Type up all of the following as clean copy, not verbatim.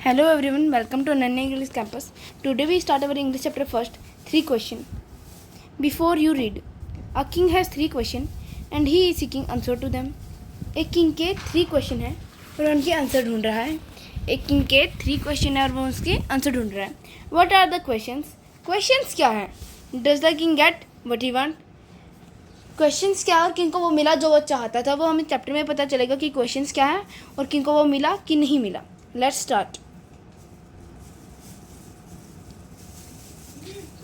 Hello everyone, welcome to Ananya English Campus. Today we start our English chapter first. 3 questions. Before you read, a king has 3 questions and he is seeking answer to them. एक king के 3 question है और उनके answer ढूंढ रहा है. एक king के 3 क्वेश्चन है और वो उसके आंसर ढूंढ रहा है. What are the questions? Questions क्या है? Does the king get what he want? Questions क्या है? किंग को वो मिला जो वो चाहता था. वो हमें चैप्टर में पता चलेगा कि क्वेश्चंस क्या है और किंग को वो मिला कि नहीं मिला. Let's start.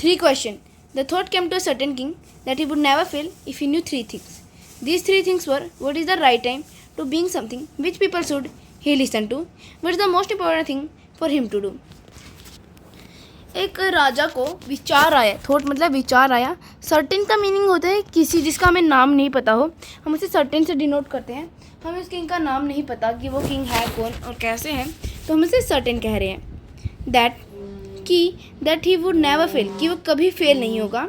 3 questions. The thought came to a certain king that he would never fail if he knew 3 things. These 3 things were: what is the right time to being something, which people should he listen to, what is the most important thing for him to do. एक राजा को विचार आया. Thought मतलब विचार आया. Certain का meaning होता है किसी जिसका हमें नाम नहीं पता हो. हम उसे सर्टेन से डिनोट करते हैं. हमें उस किंग का नाम नहीं पता कि वो किंग है कौन और कैसे है, तो हम उसे सर्टेन कह रहे हैं. That he would never fail, कि वो कभी फेल नहीं होगा,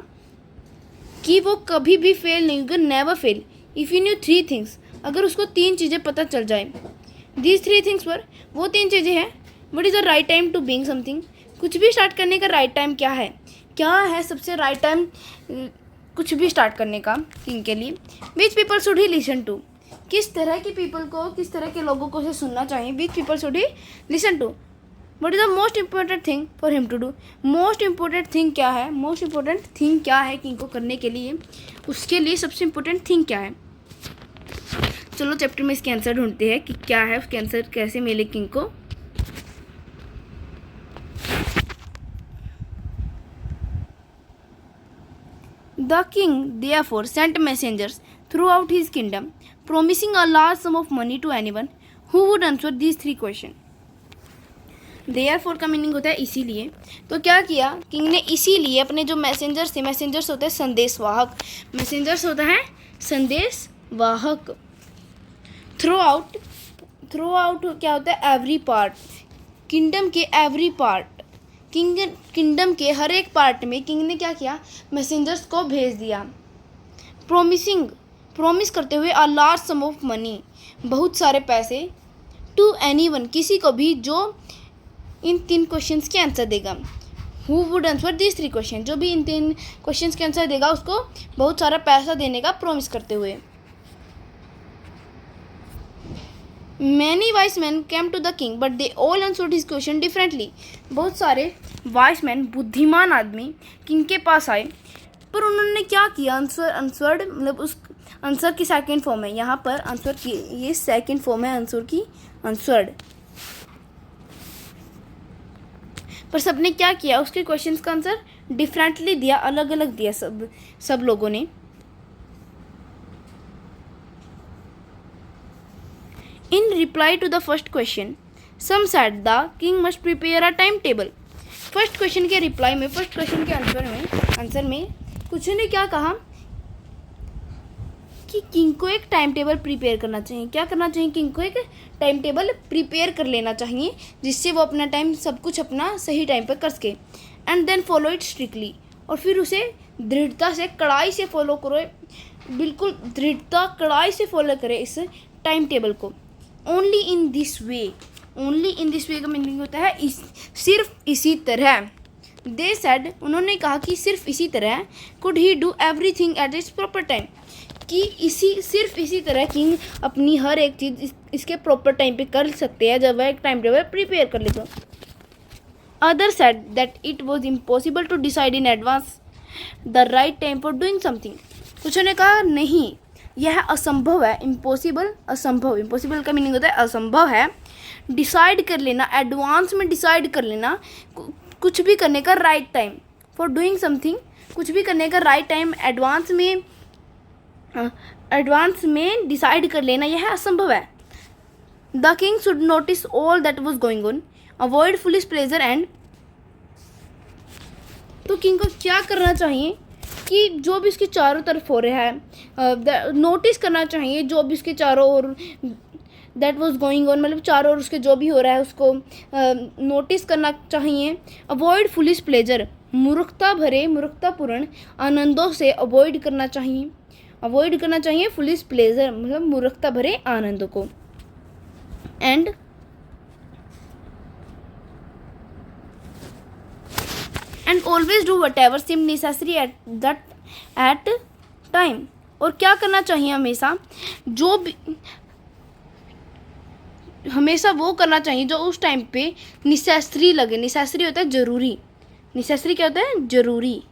कि वो कभी भी फेल नहीं होगा. Never fail if you new 3 things, अगर उसको 3 चीज़ें पता चल जाए. दीज 3 थिंग्स पर वो 3 चीज़ें हैं. What is the right time to being something, कुछ भी स्टार्ट करने का राइट टाइम क्या है सबसे राइट टाइम कुछ भी स्टार्ट करने का किंग के लिए. Which people should he listen to, किस तरह के लोगों को उसे सुनना चाहिए. Which people should he listen to. What is the most important thing for him to do, most important thing क्या है किंग को करने के लिए, उसके लिए सबसे इम्पोर्टेंट थिंग क्या है. चलो चैप्टर में इसके आंसर ढूंढते हैं कि क्या है, उसके आंसर कैसे मिले किंग को. The king therefore sent messengers throughout his kingdom, promising a large sum of money to anyone who would answer these 3 questions. Therefore का मीनिंग होता है इसीलिए. तो क्या किया किंग ने, इसीलिए अपने जो मैसेंजर्स थे, मैसेंजर्स होते हैं संदेशवाहक, संदेशवाहक. थ्रू आउट क्या होता है, एवरी पार्ट, किंगडम के एवरी पार्ट, किंगडम के हर एक पार्ट में किंग ने क्या किया, मैसेंजर्स को भेज दिया. प्रॉमिस करते हुए a large some of money, बहुत सारे पैसे, टू एनीवन, किसी को भी जो इन 3 क्वेश्चंस के आंसर देगा. Who would answer this 3 question, जो भी इन 3 क्वेश्चंस के आंसर देगा उसको बहुत सारा पैसा देने का प्रॉमिस करते हुए. Many wise men came to the king, but they all answered his question differently. बहुत सारे वाइस मैन, बुद्धिमान आदमी किंग के पास आए, पर उन्होंने क्या किया, आंसर्ड मतलब उस आंसर की सेकंड फॉर्म है. यहाँ पर आंसर की ये सेकंड फॉर्म है आंसर की, आंसर्ड. पर सबने क्या किया, उसके क्वेश्चंस का आंसर डिफरेंटली दिया, अलग अलग दिया सब लोगों ने. In reply to the first question, some said the king must prepare a timetable. First question के रिप्लाई में, फर्स्ट क्वेश्चन के आंसर में कुछ ने क्या कहा कि किंग को एक टाइम टेबल प्रिपेयर करना चाहिए. क्या करना चाहिए, किंग को एक टाइम टेबल प्रिपेयर कर लेना चाहिए, जिससे वो अपना टाइम सब कुछ अपना सही टाइम पर कर सके. And then follow it strictly, और फिर उसे दृढ़ता से, कड़ाई से फॉलो करो, बिल्कुल दृढ़ता कड़ाई से फॉलो करे इस टाइम टेबल को. ओनली इन दिस वे का मीनिंग होता है सिर्फ इसी तरह. दे सेड, उन्होंने कहा कि सिर्फ इसी तरह. Could he do everything at its proper time, कि सिर्फ इसी तरह किंग अपनी हर एक चीज़ इसके प्रॉपर टाइम पे कर सकते हैं जब वह एक टाइम टेबल प्रिपेयर कर लेगा. Other said that it was impossible to decide in advance the right time for doing something. कुछ ने कहा नहीं, यह असंभव है. इम्पॉसिबल का मीनिंग होता है असंभव है. डिसाइड कर लेना, एडवांस में डिसाइड कर लेना कुछ भी करने का right time, for doing something, कुछ भी करने का राइट टाइम एडवांस में डिसाइड कर लेना, यह असंभव है. The king should notice all that was going on, avoid foolish pleasure and. तो किंग को क्या करना चाहिए कि जो भी इसके चारों तरफ हो रहा है, नोटिस करना चाहिए जो भी इसके चारों ओर, दैट वॉज गोइंग ऑन मतलब चारों ओर उसके जो भी हो रहा है उसको नोटिस करना चाहिए. अवॉइड फुलिश प्लेजर, मूर्खतापूर्ण आनंदों से अवॉइड करना चाहिए फुलिश प्लेजर मतलब मूर्खता भरे आनंदों को. And always do whatever seem necessary at time. और क्या करना चाहिए हमेशा, जो भी हमेशा वो करना चाहिए जो उस टाइम पे नेसेसरी लगे। नेसेसरी होता है ज़रूरी, नेसेसरी क्या होता है, ज़रूरी।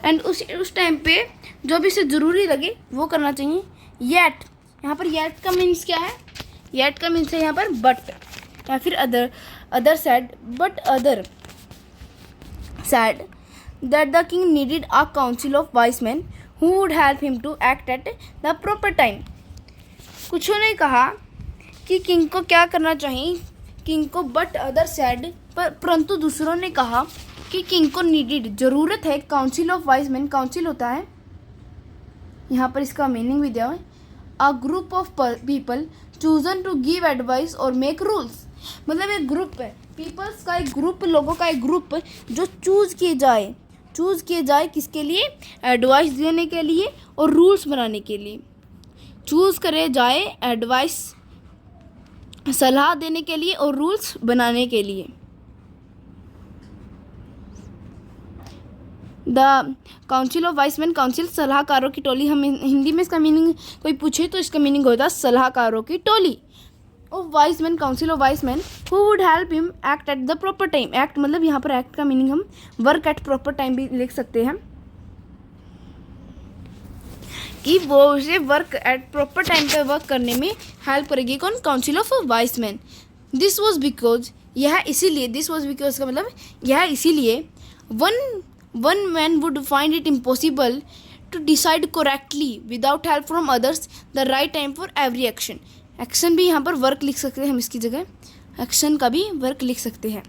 एंड उस टाइम पे जो भी इसे ज़रूरी लगे वो करना चाहिए। येट, यहाँ पर येट का मीन्स क्या है, येट का मीन्स है यहाँ पर बट, या फिर other said, but other said that the king needed a council of wise man who would help him to act at the proper time. कुछों ने कहा कि किंग को क्या करना चाहिए, किंग को बट अदर सैड, परंतु दूसरों ने कहा कि किंग को नीडेड, ज़रूरत है council of wise man. Council होता है, यहाँ पर इसका मीनिंग भी दिया है, a group of people chosen to give advice और मेक रूल्स। मतलब एक ग्रुप है, पीपल्स का एक ग्रुप, लोगों का एक ग्रुप जो चूज़ किए जाए किसके लिए, एडवाइस देने के लिए और रूल्स बनाने के लिए। चूज़ करे जाए एडवाइस, सलाह देने के लिए और रूल्स बनाने के लिए। The council of wise man, council सलाहकारों की टोली। हम हिंदी में इसका मीनिंग कोई पूछे तो इसका मीनिंग होता है सलाहकारों की टोली। Of wise man, council of wise man who would help him act at the proper time. Act मतलब यहाँ पर एक्ट का मीनिंग हम वर्क एट प्रॉपर टाइम भी लिख सकते हैं, कि वो उसे वर्क एट प्रॉपर टाइम पे वर्क करने में हेल्प करेगी। कौन, council of wise man. This was because, यह इसीलिए, दिस वॉज बिकॉज का मतलब यह इसीलिए, one man would find it impossible to decide correctly without help from others the right time for every action. Action भी यहाँ पर वर्क लिख सकते हैं हम, इसकी जगह एक्शन का भी वर्क लिख सकते हैं,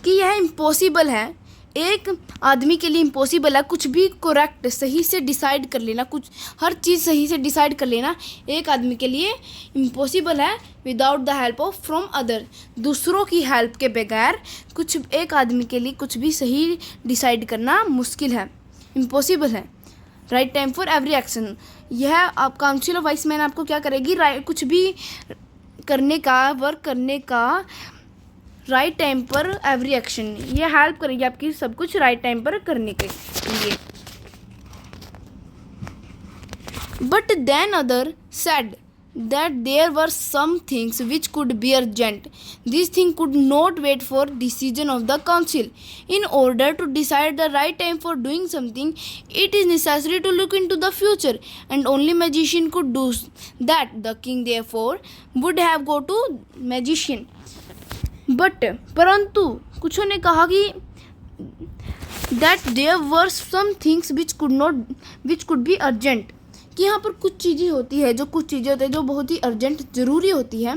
कि यह इम्पॉसिबल है, एक आदमी के लिए इम्पॉसिबल है कुछ भी करेक्ट सही से डिसाइड कर लेना, कुछ हर चीज़ सही से डिसाइड कर लेना एक आदमी के लिए इम्पॉसिबल है, without the help of from other, दूसरों की हेल्प के बगैर कुछ एक आदमी के लिए कुछ भी सही डिसाइड करना मुश्किल है, इम्पॉसिबल है। Right time for every action, यह आप काउंसिल ऑफ वाइस मैन आपको क्या करेगी, कुछ भी करने का, वर्क करने का राइट टाइम पर एवरी एक्शन, ये हेल्प करेगी आपकी सब कुछ राइट टाइम पर करने के लिए। But then other said that there were some things which could be urgent. This thing could not wait for decision of the council. In order to decide the right time for doing something, it is necessary to look into the future, and only magician could do that. The king therefore would have go to magician. But परंतु कुछों ने कहा कि that there were some things which could be urgent, कि यहाँ पर कुछ चीज़ें होती है, जो बहुत ही अर्जेंट ज़रूरी होती है।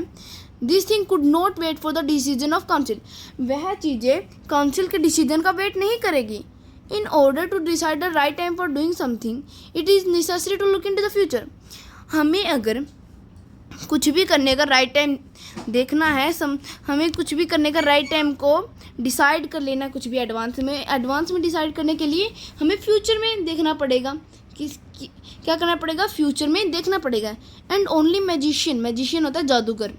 This thing could not wait for the decision of council, वह चीज़ें काउंसिल के डिसीजन का वेट नहीं करेगी। In order to decide the right time for doing something, it is necessary to look into the future. हमें अगर कुछ भी करने का राइट टाइम देखना है, हमें कुछ भी करने का राइट टाइम को डिसाइड कर लेना, कुछ भी एडवांस में डिसाइड करने के लिए हमें फ्यूचर में देखना पड़ेगा, क्या करना पड़ेगा, फ्यूचर में देखना पड़ेगा। एंड ओनली मैजिशियन होता है जादूगर,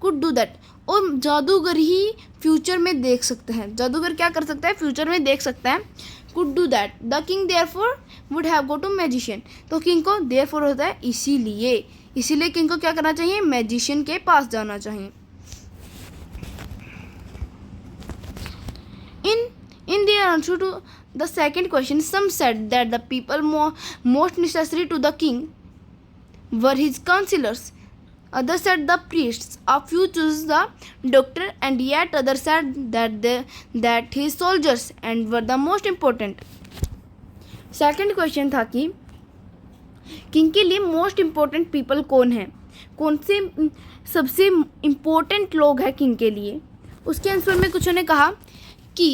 कुड डू दैट, और जादूगर ही फ्यूचर में देख सकते हैं। जादूगर क्या कर सकता है, फ्यूचर में देख सकता है। Could do that, the king therefore would have go to magician, तो किंग को देयरफॉर होता है इसीलिए किंग को क्या करना चाहिए, मैजिशियन के पास जाना चाहिए। In their answer to the second question, some said that the people most necessary to the king were his counselors. Others said the priests. A few chose the doctor, and yet others said that his soldiers and were the most important. Second question था कि king के लिए most important people कौन है, कौन से सबसे important लोग हैं किंग के लिए। उसके आंसर में कुछ ने कहा कि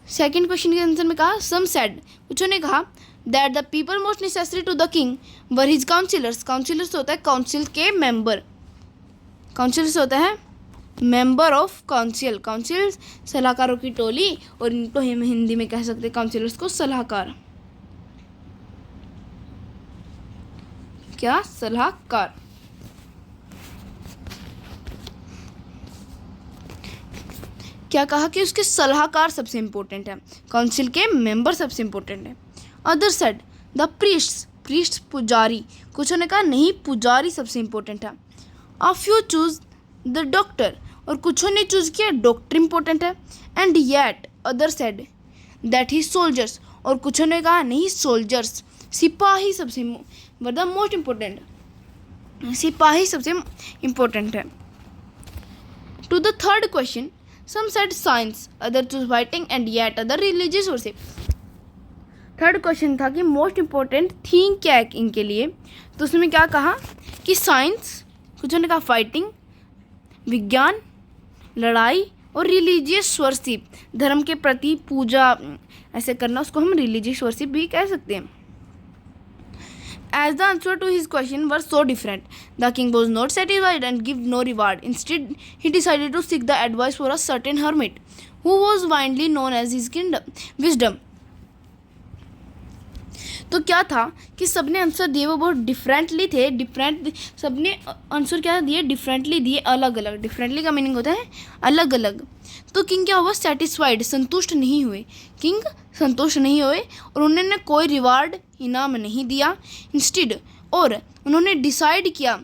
सेकेंड क्वेश्चन के आंसर में कहा सम सेड, कुछ ने कहा that the people most necessary to the king were his councillors. Councillors होता है काउंसिल के मेंबर, काउंसिलर्स होता है मेंबर ऑफ काउंसिल सलाहकारों की टोली, और इनको हम हिंदी में कह सकते हैं काउंसिलर्स को सलाहकार, क्या सलाहकार। क्या कहा कि उसके सलाहकार सबसे इम्पोर्टेंट है, काउंसिल के मेंबर सबसे इम्पोर्टेंट है। अदर सेड द प्रीस्ट पुजारी, कुछ ने कहा नहीं पुजारी सबसे इम्पोर्टेंट है। A few choose the doctor, और कुछ ने चूज किया डॉक्टर इम्पोर्टेंट है। And yet other said that he soldiers, और कुछ ने कहा नहीं सोल्जर्स सिपाही सबसे द मोस्ट इम्पोर्टेंट, सिपाही सबसे इम्पोर्टेंट है। To the third question some said science other choose writing and yet other religious worship. Third question था कि मोस्ट इम्पोर्टेंट थीम क्या है इनके लिए, तो उसमें क्या कहा कि साइंस, कुछ ने कहा फाइटिंग, विज्ञान, लड़ाई, और रिलीजियस वर्शिप धर्म के प्रति पूजा ऐसे करना, उसको हम रिलीजियस वर्शिप भी कह सकते हैं। As the answer to his question were so different, the king was not satisfied and gave no reward. Instead, he decided to seek the advice for a certain hermit, who was widely known as his wisdom. तो क्या था कि सबने answer दिए वो बहुत differently थे, सबने आंसर क्या दिए डिफरेंटली दिए, अलग अलग। डिफरेंटली का मीनिंग होता है अलग अलग। तो किंग क्या हुआ सेटिस्फाइड, संतुष्ट नहीं हुए, किंग संतुष्ट नहीं हुए और उन्होंने कोई रिवार्ड इनाम नहीं दिया। इंस्टेड और उन्होंने डिसाइड किया,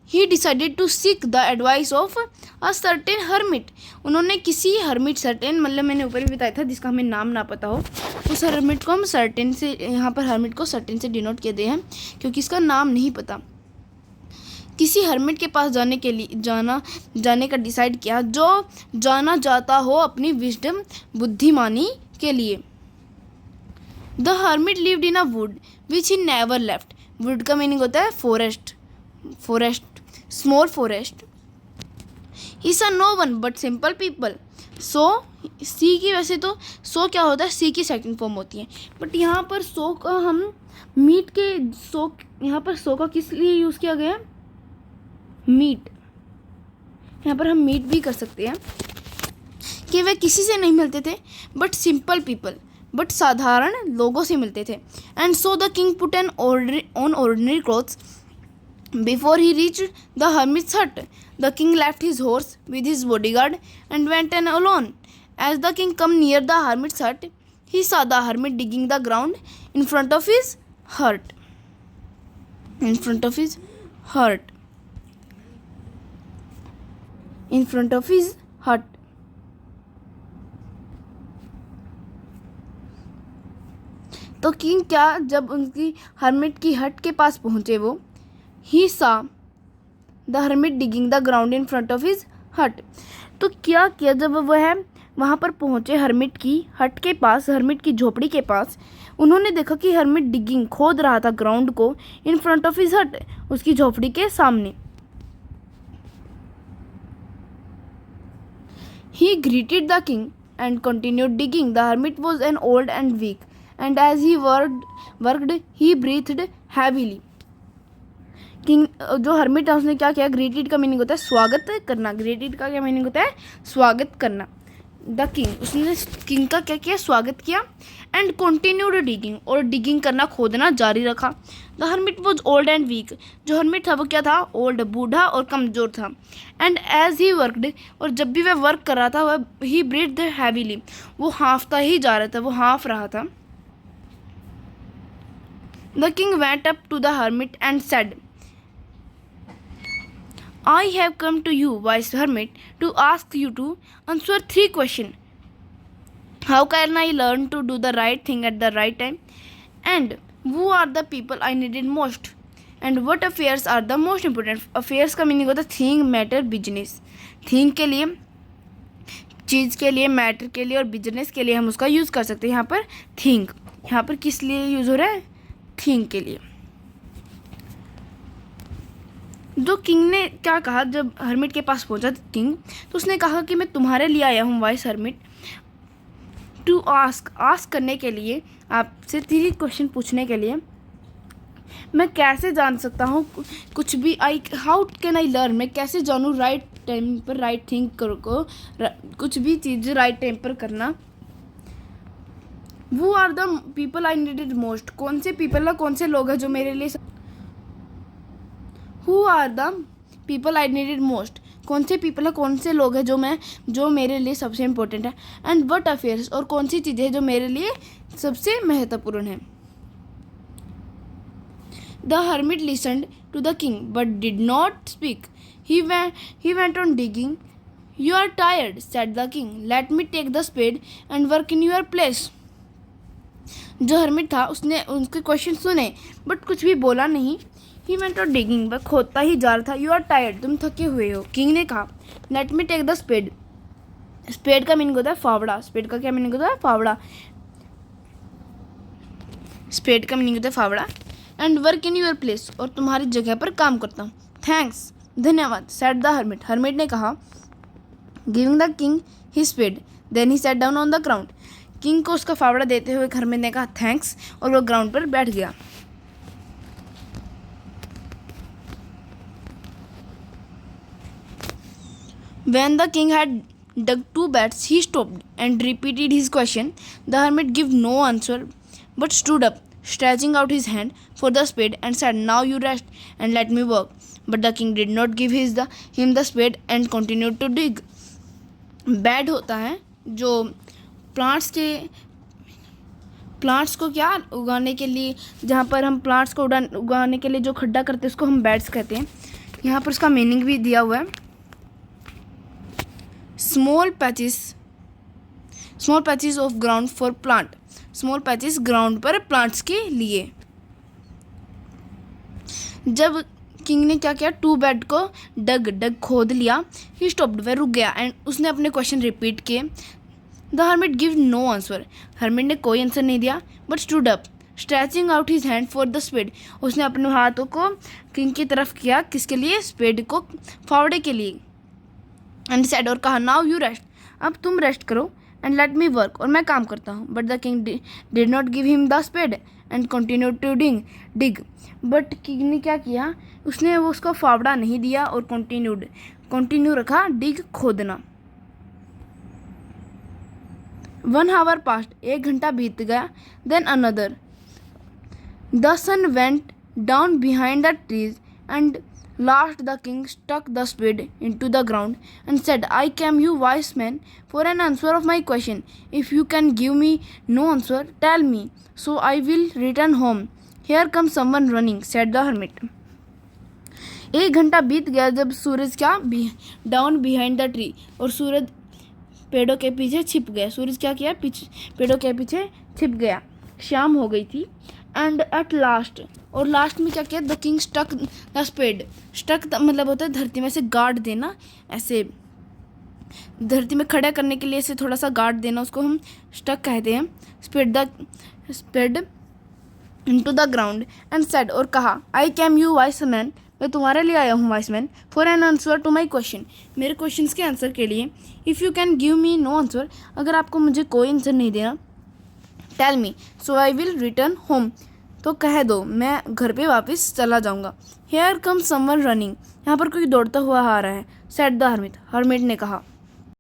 he decided to seek the advice of a certain hermit, उन्होंने किसी हर्मिट, सर्टेन मतलब मैंने ऊपर भी बताया था जिसका हमें नाम ना पता हो, उस हर्मिट को हम सर्टेन से, यहाँ पर हर्मिट को सर्टेन से डिनोट किए हैं क्योंकि इसका नाम नहीं पता। किसी हर्मिट के पास जाने का डिसाइड किया जो जाना जाता हो अपनी विजडम बुद्धिमानी के लिए। The hermit lived in a wood which he never left, wood का मीनिंग होता है forest, small forest. He saw no one but simple people, so see की वैसे तो सो क्या होता है सी की सेकंड फॉर्म होती है, बट यहाँ पर सो का हम मीट के सो, यहाँ पर सो का किस लिए यूज़ किया गया, मीट, यहाँ पर हम मीट भी कर सकते हैं कि वे किसी से नहीं मिलते थे बट सिंपल पीपल, बट साधारण लोगों से मिलते थे। And so the king put on ordinary clothes before he reached the hermit's hut. The king left his horse with his bodyguard and went on alone. As the king come near the hermit's hut he saw the hermit digging the ground in front of his hut. In front of his hut. In front of his hut. तो king क्या जब उनकी hermit की हट के पास पहुंचे वो, ही सा the hermit digging the ground in front of his हट। तो क्या किया जब वह वहाँ पर पहुँचे हर्मिट की हट के पास, हर्मिट की झोपड़ी के पास, उन्होंने देखा कि हर्मिट डिगिंग खोद रहा था ग्राउंड को इन फ्रंट ऑफ हिज हट, उसकी झोपड़ी के सामने। ही greeted the king and continued digging. The hermit was an old and weak, and as he worked he breathed heavily. King जो हर्मिट है उसने क्या किया, ग्रेटेड का मीनिंग होता है स्वागत करना, ग्रेटेड का क्या मीनिंग होता है स्वागत करना। द किंग, उसने किंग का क्या किया, स्वागत किया। एंड कंटिन्यूड डिगिंग, और डिगिंग करना, खोदना जारी रखा। The hermit was old and weak, जो हर्मिट था वो क्या था, ओल्ड बूढ़ा और कमज़ोर था। एंड एज ही वर्कड, और जब भी वह वर्क कर रहा था वह ही ब्रीथ्ड हैवीली, वो हाँफता ही जा रहा था, वो हाँफ रहा था। The king went up to the hermit and said, I have come to you, wise hermit, to ask you to answer 3 questions. How can I learn to do the right thing at the right time? And who are the people I needed most? And what affairs are the most important? Affairs का meaning होता है thing, matter, business. Thing के लिए, चीज़ के लिए, matter के लिए और बिजनेस के लिए हम उसका यूज़ कर सकते हैं। यहाँ पर थिंग, यहाँ पर किस लिए यूज़ हो रहा है, थिंग के लिए। जो किंग ने क्या कहा जब हर्मिट के पास पहुंचा किंग, तो उसने कहा कि मैं तुम्हारे लिए आया हूँ वाइस हर्मिट, टू आस्क करने के लिए, आपसे 3 क्वेश्चन पूछने के लिए। मैं कैसे जान सकता हूँ कुछ भी, हाउ कैन आई लर्न, मैं कैसे जानूँ राइट टाइम पर राइट थिंग को, कुछ भी चीज़ राइट टाइम पर करना। वो are the people I needed most, कौन से पीपल है, कौन से लोग हैं जो मेरे लिए, Who are the people I needed most? कौन से पीपल है, कौन से लोग हैं जो मेरे लिए सबसे इम्पोर्टेंट है। एंड व्हाट अफेयर्स, और कौन सी चीज़ें हैं जो मेरे लिए सबसे महत्वपूर्ण है। The hermit listened to the king but did not speak. He went on digging. You are tired said the king, let me take the spade and work in your place. जो हर्मिट था उसने उनके question सुने but कुछ भी बोला नहीं। ही went on digging, वह खोदता ही जा रहा था। यू आर टायर्ड, तुम थके हुए हो। किंग ने कहा let me take the spade. Spade का मीनिंग होता है फावड़ा। स्पेड का क्या मीनिंग होता है? फावड़ा। स्पेड का मीनिंग होता है फावड़ा। And work in your place, और तुम्हारी जगह पर काम करता हूँ। थैंक्स, धन्यवाद। सेड द हर्मिट, हर्मिट ने कहा। Giving the king his spade then he sat down on the ground. King को उसका फावड़ा देते हुए हर्मिट ने कहा थैंक्स, और वो ग्राउंड पर बैठ गया। When the king had dug 2 beds, he stopped and repeated his question. The hermit gave no answer, but stood up, stretching out his hand for the spade, and said, "Now you rest and let me work." But the king did not give him the spade and continued to dig. Bed होता है जो plants को क्या उगाने के लिए, जहाँ पर हम प्लांट्स को उगाने के लिए जो खड्डा करते हैं उसको हम बेड्स कहते हैं। यहाँ पर उसका मीनिंग भी दिया हुआ है। Small patches of ground for plant. Small patches ground पर प्लांट्स के लिए। जब किंग ने क्या किया, 2 बेड को डग खोद लिया। ही स्टॉप्ड, वह रुक गया। एंड उसने अपने क्वेश्चन रिपीट किए। The hermit give no answer, हर्मिट ने कोई आंसर नहीं दिया। But stood up, stretching out his hand for the spade, उसने अपने हाथों को किंग की तरफ किया। किसके लिए? स्पेड को, फावड़े के लिए। एंड सेड, और कहा, नाउ यू रेस्ट, अब तुम रेस्ट करो। एंड लेट मी वर्क, और मैं काम करता हूँ। But the king did not give him the spade and continue to dig. But king ने क्या किया, उसने वो उसको फावड़ा नहीं दिया और कंटिन्यू रखा डिग, खोदना। 1 hour passed, 1 घंटा बीत गया। Then another. The sun went down behind the trees and last the king stuck the spade into the ground and said, I came you wise man for an answer of my question. If you can give me no answer, tell me, so I will return home. Here comes someone running, said the hermit. 1 घंटा बीत गया जब सूरज क्या down behind the tree, और सूरज पेड़ों के पीछे छिप गया। सूरज क्या किया, पेड़ों के पीछे छिप गया। शाम हो गई थी। एंड एट लास्ट, और लास्ट में क्या किया, the king stuck the spade. Stuck मतलब होता है धरती में से गाड़ देना, ऐसे धरती में खड़ा करने के लिए ऐसे थोड़ा सा गाड़ देना, उसको हम स्टक कहते हैं। Spade into the ground and said, और कहा, I came you wise man, मैं तुम्हारे लिए आया हूँ wise man, for an answer to my question, मेरे क्वेश्चन के आंसर के लिए। If you can give me no answer, अगर आपको मुझे कोई आंसर नहीं देना, tell me, so I will return home, तो कह दो मैं घर पे वापस चला जाऊंगा। हेयर कम समवन रनिंग, यहाँ पर कोई दौड़ता हुआ आ रहा है। सेड द हर्मिट, हर्मिट ने कहा।